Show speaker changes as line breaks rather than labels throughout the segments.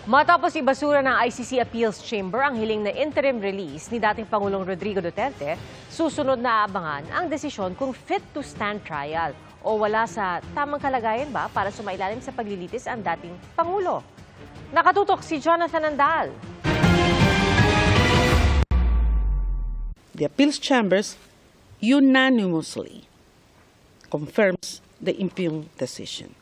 Matapos ibasura ng ICC Appeals Chamber ang hiling na interim release ni dating Pangulong Rodrigo Duterte, susunod na aabangan ang desisyon kung fit to stand trial o wala sa tamang kalagayan ba para sumailalim sa paglilitis ang dating Pangulo. Nakatutok si Jonathan Andal.
The appeals chambers unanimously confirms the impugned decision.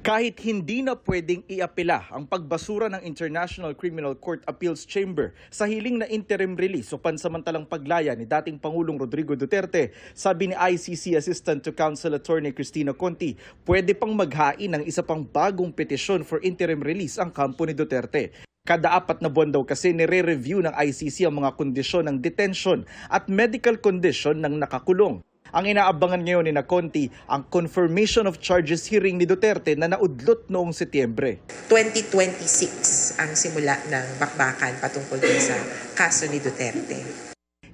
Kahit hindi na pwedeng iapela ang pagbasura ng International Criminal Court Appeals Chamber sa hiling na interim release o pansamantalang paglaya ni dating Pangulong Rodrigo Duterte, sabi ni ICC Assistant to Counsel Attorney Cristina Conti, pwede pang maghain ng isa pang bagong petisyon for interim release ang kampo ni Duterte. Kada 4 na buwan daw kasi nire-review ng ICC ang mga kondisyon ng detention at medical condition ng nakakulong. Ang inaabangan ngayon ni Conti ang confirmation of charges hearing ni Duterte na naudlot noong Setyembre.
2026 ang simula ng bakbakan patungkol din sa kaso ni Duterte.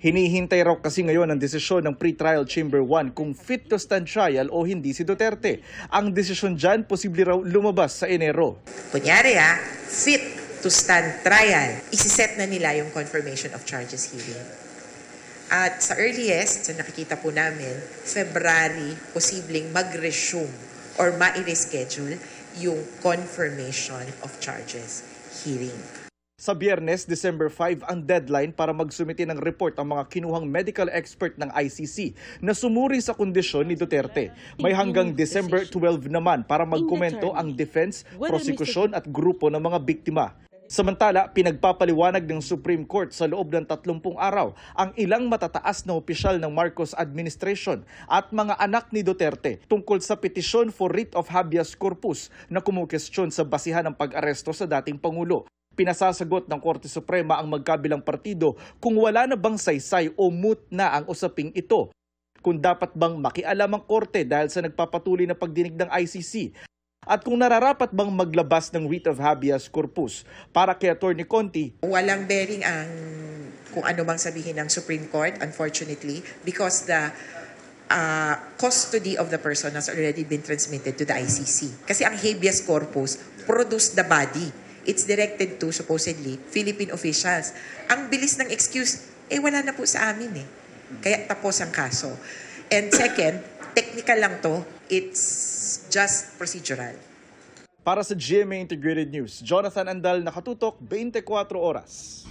Hinihintay raw kasi ngayon ang desisyon ng Pre-Trial Chamber 1 kung fit to stand trial o hindi si Duterte. Ang desisyon dyan posible raw lumabas sa Enero.
Kunyari fit to stand trial, isiset na nila yung confirmation of charges hearing. At sa earliest, nakikita po namin, February, posibleng mag-resume or ma-reschedule yung confirmation of charges hearing.
Sa Biyernes, December 5, ang deadline para magsumite ng report ang mga kinuhang medical expert ng ICC na sumuri sa kondisyon ni Duterte. May hanggang December 12 naman para magkomento ang defense, prosekusyon at grupo ng mga biktima. Samantala, pinagpapaliwanag ng Supreme Court sa loob ng 30 araw ang ilang matataas na opisyal ng Marcos administration at mga anak ni Duterte tungkol sa petisyon for writ of habeas corpus na kumukestyon sa basihan ng pag-aresto sa dating Pangulo. Pinasasagot ng Korte Suprema ang magkabilang partido kung wala na bang saysay o moot na ang usaping ito. Kung dapat bang makialam ang Korte dahil sa nagpapatuloy na pagdinig ng ICC. At kung nararapat bang maglabas ng writ of habeas corpus para kay Attorney Conti.
Walang bearing ang kung ano bang sabihin ng Supreme Court, unfortunately, because the custody of the person has already been transmitted to the ICC. Kasi ang habeas corpus produce the body. It's directed to, supposedly, Philippine officials. Ang bilis ng excuse, wala na po sa amin eh. Kaya tapos ang kaso. And second, technical lang to, it's just procedural.
Para sa GMA Integrated News, Jonathan Andal, nakatutok 24 oras.